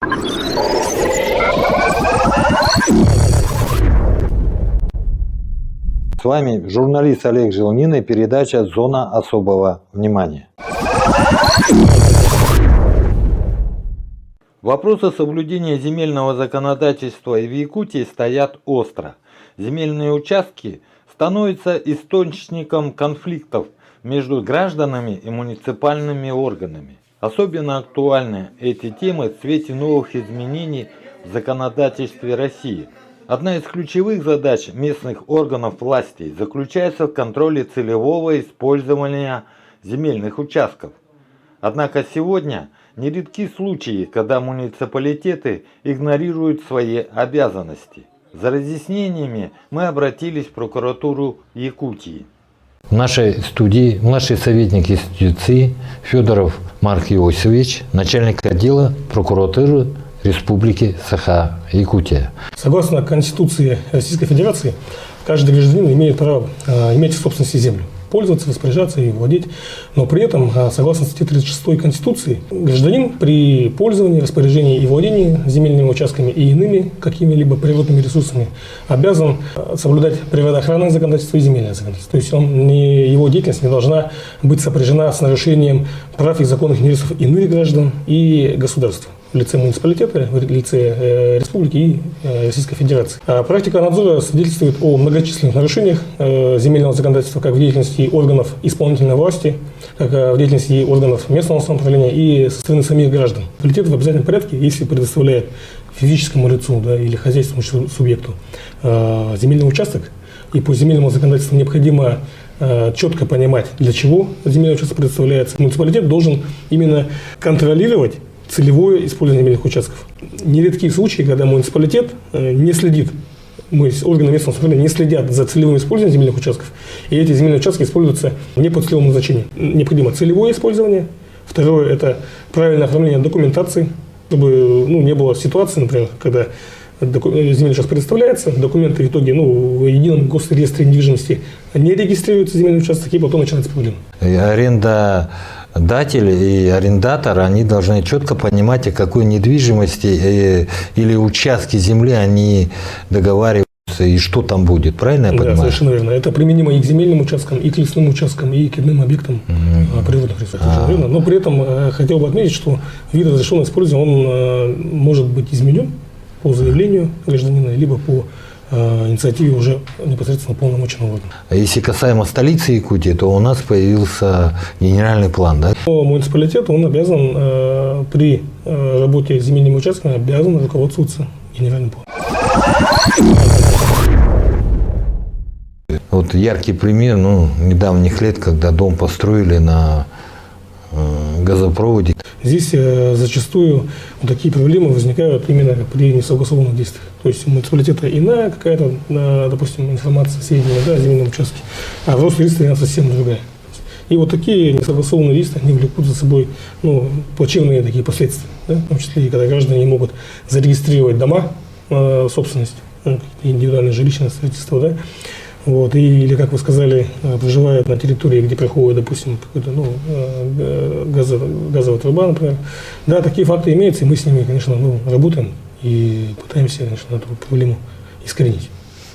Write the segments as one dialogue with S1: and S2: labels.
S1: С вами журналист Олег Желнин и передача «Зона особого внимания». Вопросы соблюдения земельного законодательства в Якутии стоят остро. Земельные участки становятся источником конфликтов между гражданами и муниципальными органами. Особенно актуальны эти темы в свете новых изменений в законодательстве России. Одна из ключевых задач местных органов власти заключается в контроле целевого использования земельных участков. Однако сегодня нередки случаи, когда муниципалитеты игнорируют свои обязанности. За разъяснениями мы обратились в прокуратуру Якутии. В нашей студии младший советник юстиции Федоров Марк Иосифович, начальник отдела прокуратуры Республики Саха-Якутия.
S2: Согласно Конституции Российской Федерации, каждый гражданин имеет право иметь в собственности землю, пользоваться, распоряжаться и владеть. Но при этом, согласно статье 36 Конституции, гражданин при пользовании, распоряжении и владении земельными участками и иными какими-либо природными ресурсами обязан соблюдать природоохранное законодательство и земельное законодательство. То есть его деятельность не должна быть сопряжена с нарушением прав и законных интересов иных граждан и государства в лице муниципалитета, в лице республики и Российской Федерации. Практика надзора свидетельствует о многочисленных нарушениях земельного законодательства как в деятельности органов исполнительной власти, так и в деятельности органов местного самоуправления и со стороны самих граждан. Муниципалитет в обязательном порядке, если предоставляет физическому лицу или хозяйственному субъекту земельный участок, и по земельному законодательству необходимо четко понимать, для чего земельный участок предоставляется, муниципалитет должен именно контролировать целевое использование земельных участков. Нередки случаи, когда муниципалитет не следит, органы местного самоуправления не следят за целевым использованием земельных участков, и эти земельные участки используются не по целевому назначению. Необходимо целевое использование. Второе – это правильное оформление документации, чтобы не было ситуации, например, когда земельный участок предоставляется, документы в итоге в едином госреестре недвижимости не регистрируются земельный участок, и потом начинается проблема.
S1: Арендодатель и арендатор, они должны четко понимать, о какой недвижимости или участке земли они договариваются и что там будет. Правильно я понимаю?
S2: Да, совершенно верно. Это применимо и к земельным участкам, и к лесным участкам, и к иным объектам природных ресурсов. Но при этом хотел бы отметить, что вид разрешенного использования он может быть изменен по заявлению гражданина, либо по инициативе уже непосредственно полномоченного органа.
S1: Если касаемо столицы Якутии, то у нас появился генеральный план, да?
S2: Муниципалитет, он обязан при работе с земельными участками обязан руководствоваться генеральным планом.
S1: Вот яркий пример, недавних лет, когда дом построили на газопроводе.
S2: Здесь зачастую такие проблемы возникают именно при несогласованных действиях. То есть у муниципалитета иная какая-то, допустим, информация, сведения о земельном участке, а в Росреестре она совсем другая. И вот такие несогласованные действия, они влекут за собой плачевные такие последствия. Да? В том числе и когда граждане не могут зарегистрировать дома, собственность, индивидуальное жилищное строительство, да? Или, как вы сказали, проживают на территории, где проходит, допустим, какая-то газовая труба, например. Да, такие факты имеются, и мы с ними, конечно, работаем и пытаемся, конечно, эту проблему искоренить.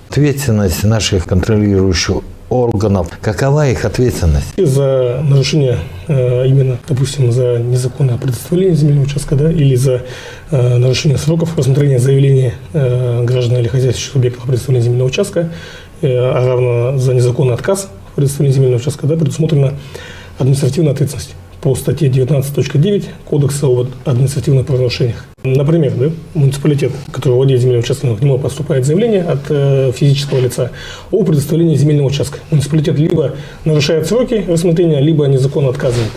S1: Ответственность наших контролирующих органов, какова их ответственность?
S2: За нарушение, именно, допустим, за незаконное предоставление земельного участка, да, или за нарушение сроков рассмотрения заявления граждан или хозяйственных субъектов о предоставлении земельного участка, а равно за незаконный отказ в предоставлении земельного участка, предусмотрена административная ответственность по статье 19.9 Кодекса об административных правонарушениях. Например, муниципалитет, который владеет земельным участком, к нему поступает заявление от физического лица о предоставлении земельного участка. Муниципалитет либо нарушает сроки рассмотрения, либо незаконно отказывает.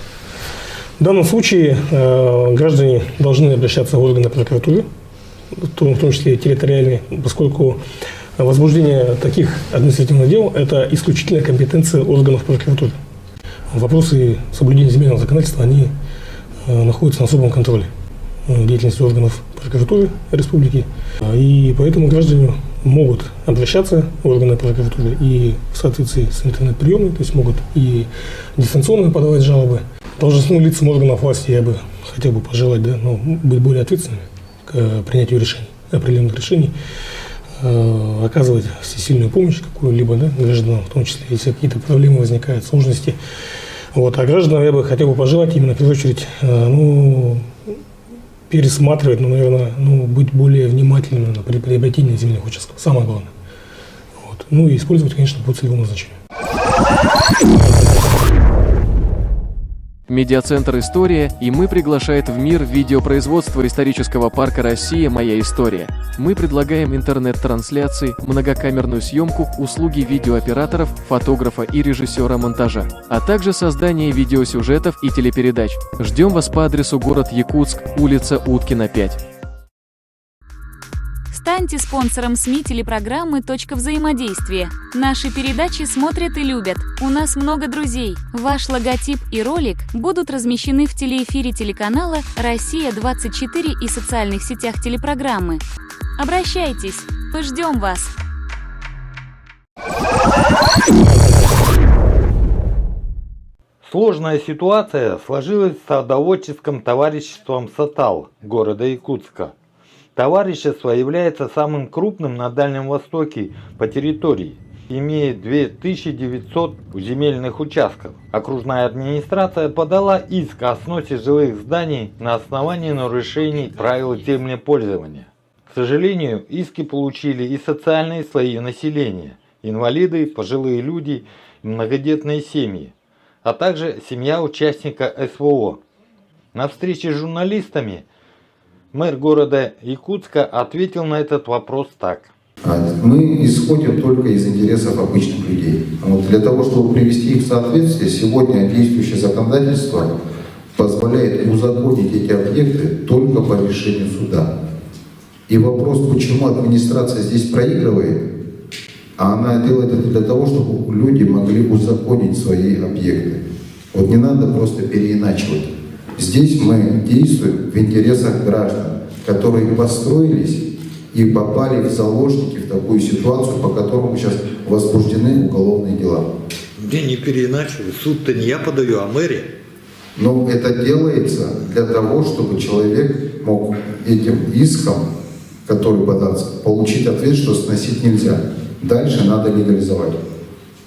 S2: В данном случае граждане должны обращаться в органы прокуратуры, в том числе территориальные, поскольку возбуждение таких административных дел – это исключительная компетенция органов прокуратуры. Вопросы соблюдения земельного законодательства, они находятся на особом контроле деятельности органов прокуратуры республики. И поэтому граждане могут обращаться в органы прокуратуры и в соответствии с интернет-приемной, то есть могут и дистанционно подавать жалобы. Должностным лицам органов власти я бы хотел бы пожелать быть более ответственными к принятию решений, определенных решений, оказывать всесильную помощь какую-либо, да, гражданам, в том числе, если какие-то проблемы возникают, сложности. Вот. А гражданам я бы хотел бы пожелать именно, в первую очередь, пересматривать, наверное, быть более внимательным при приобретении земельных участков. Самое главное. Вот. И использовать, конечно, по целевому назначению.
S3: Медиацентр «История» и мы приглашает в мир видеопроизводства исторического парка «Россия. Моя история». Мы предлагаем интернет-трансляции, многокамерную съемку, услуги видеооператоров, фотографа и режиссера монтажа, а также создание видеосюжетов и телепередач. Ждем вас по адресу город Якутск, улица Уткина, 5.
S4: Станьте спонсором СМИ телепрограммы «Точка взаимодействия». Наши передачи смотрят и любят. У нас много друзей. Ваш логотип и ролик будут размещены в телеэфире телеканала «Россия-24» и социальных сетях телепрограммы. Обращайтесь. Мы ждем вас.
S1: Сложная ситуация сложилась с садоводческим товариществом «Сатал» города Якутска. Товарищество является самым крупным на Дальнем Востоке по территории, имеет 2900 земельных участков. Окружная администрация подала иск о сносе жилых зданий на основании нарушений правил землепользования. К сожалению, иски получили и социальные слои населения, инвалиды, пожилые люди и многодетные семьи, а также семья участника СВО. На встрече с журналистами мэр города Якутска ответил на этот вопрос так.
S5: Мы исходим только из интересов обычных людей. Для того, чтобы привести их в соответствие, сегодня действующее законодательство позволяет узаконить эти объекты только по решению суда. И вопрос, почему администрация здесь проигрывает, а она делает это для того, чтобы люди могли узаконить свои объекты. Не надо просто переиначивать. Здесь мы действуем в интересах граждан, которые построились и попали в заложники в такую ситуацию, по которому сейчас возбуждены уголовные дела.
S6: Я не переиначиваю, суд-то не я подаю, а мэрия.
S5: Но это делается для того, чтобы человек мог этим иском, который подался, получить ответ, что сносить нельзя. Дальше надо легализовать.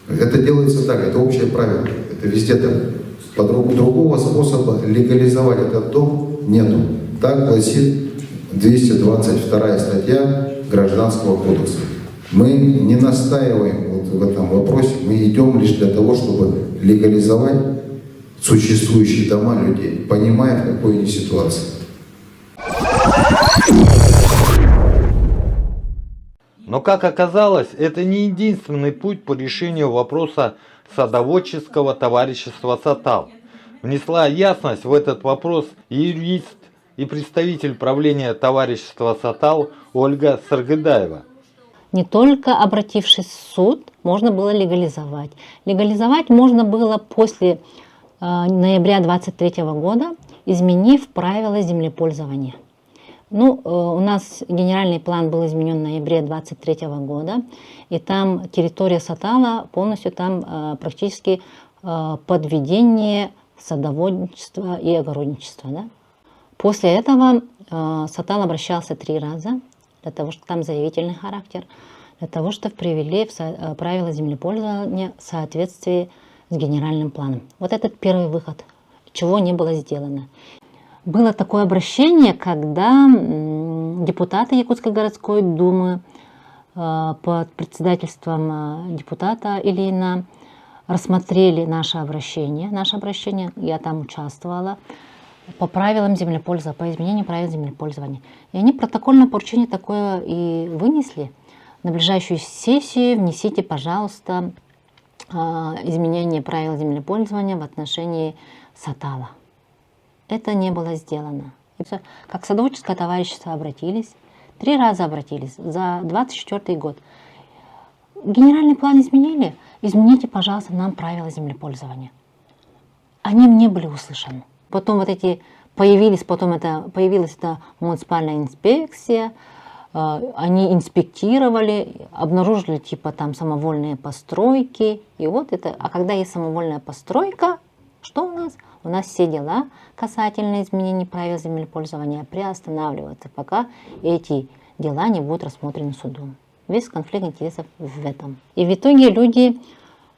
S5: Это делается так, это общее правило, это везде так. Другого способа легализовать этот дом нету. Так гласит 222 статья Гражданского кодекса. Мы не настаиваем в этом вопросе, мы идем лишь для того, чтобы легализовать существующие дома людей, понимая, в какой они ситуации.
S1: Но, как оказалось, это не единственный путь по решению вопроса садоводческого товарищества «Сатал». Внесла ясность в этот вопрос и юрист, и представитель правления товарищества «Сатал» Ольга Саргыдаева.
S7: Не только обратившись в суд, можно было легализовать. Легализовать можно было после ноября 2023 года, изменив правила землепользования. У нас генеральный план был изменен в ноябре 2023 года, и там территория Сатала полностью там практически подведение садоводчества и огородничества. Да? После этого Сатал обращался 3 раза, для того, чтобы там заявительный характер, для того, чтобы привели в правила землепользования в соответствии с генеральным планом. Вот этот первый выход, чего не было сделано. Было такое обращение, когда депутаты Якутской городской думы под председательством депутата Ильина рассмотрели наше обращение, я там участвовала, по правилам землепользования, по изменению правил землепользования. И они протокольное поручение такое и вынесли. На ближайшую сессию внесите, пожалуйста, изменение правил землепользования в отношении Сатала. Это не было сделано. И все. Как садоводческое товарищество обратились, 3 раза обратились за 2024 год. Генеральный план изменили, измените, пожалуйста, нам правила землепользования. Они не были услышаны. Потом появилась эта муниципальная инспекция, они инспектировали, обнаружили там самовольные постройки. И вот это, а когда есть самовольная постройка, что у нас? У нас все дела касательно изменений правил землепользования приостанавливаются, пока эти дела не будут рассмотрены судом. Весь конфликт интересов в этом. И в итоге люди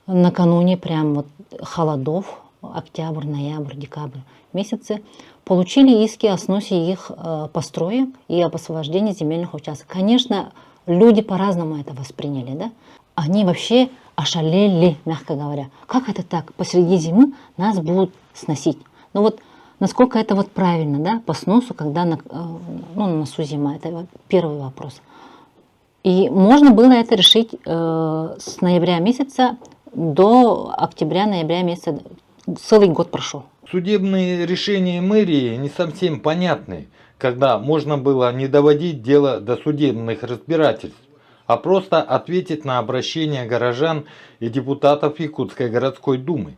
S7: накануне прям вот холодов, октябрь, ноябрь, декабрь месяцы, получили иски о сносе их построек и об освобождении земельных участков. Конечно, люди по-разному это восприняли, да? Они вообще ошалели, мягко говоря. Как это так? Посреди зимы нас будут сносить. Ну вот, насколько это вот правильно, да, по сносу, когда на носу зима, это первый вопрос. И можно было это решить с ноября месяца до октября-ноября месяца. Целый год прошел.
S1: Судебные решения мэрии не совсем понятны, когда можно было не доводить дело до судебных разбирательств, а просто ответить на обращения горожан и депутатов Якутской городской думы.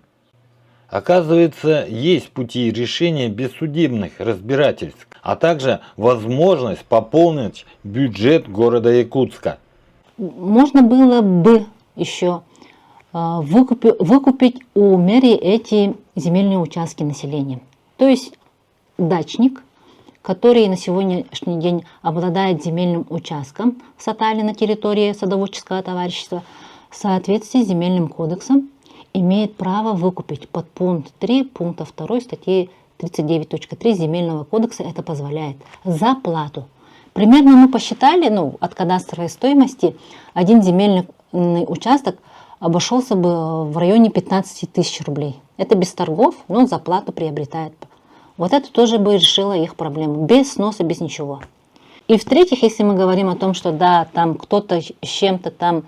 S1: Оказывается, есть пути решения без судебных разбирательств, а также возможность пополнить бюджет города Якутска.
S7: Можно было бы еще выкупить у мэрии эти земельные участки населения. То есть дачник, который на сегодняшний день обладает земельным участком в Сатале на территории садоводческого товарищества, в соответствии с земельным кодексом имеет право выкупить под пункт 3 пункта 2 статьи 39.3 земельного кодекса. Это позволяет за плату. Примерно мы посчитали, от кадастровой стоимости один земельный участок обошелся бы в районе 15 тысяч рублей. Это без торгов, но за плату приобретает. Вот это тоже бы решило их проблему. Без сноса, без ничего. И в-третьих, если мы говорим о том, что да, там кто-то с чем-то там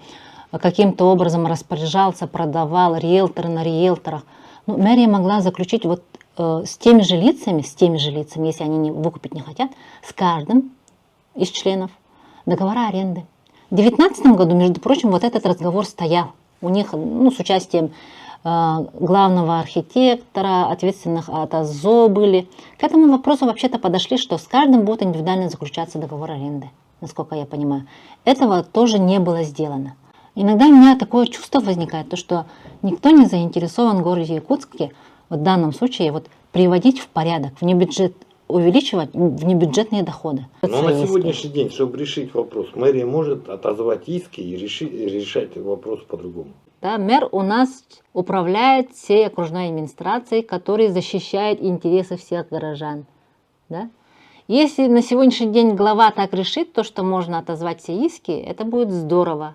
S7: каким-то образом распоряжался, продавал, риэлторы на риэлторах, мэрия могла заключить вот с теми же лицами, если они выкупить не хотят, с каждым из членов договора аренды. В 2019 году, между прочим, вот этот разговор стоял. У них, с участием главного архитектора, ответственных от АЗО были. К этому вопросу вообще-то подошли, что с каждым будет индивидуально заключаться договор аренды, насколько я понимаю. Этого тоже не было сделано. Иногда у меня такое чувство возникает, то, что никто не заинтересован в городе Якутске, в данном случае, приводить в порядок, увеличивать внебюджетные доходы.
S1: Но на сегодняшний день, чтобы решить вопрос, мэрия может отозвать иски и решать вопрос по-другому.
S7: Да, мэр у нас управляет всей окружной администрацией, которая защищает интересы всех горожан. Да? Если на сегодняшний день глава так решит, то, что можно отозвать все иски, это будет здорово.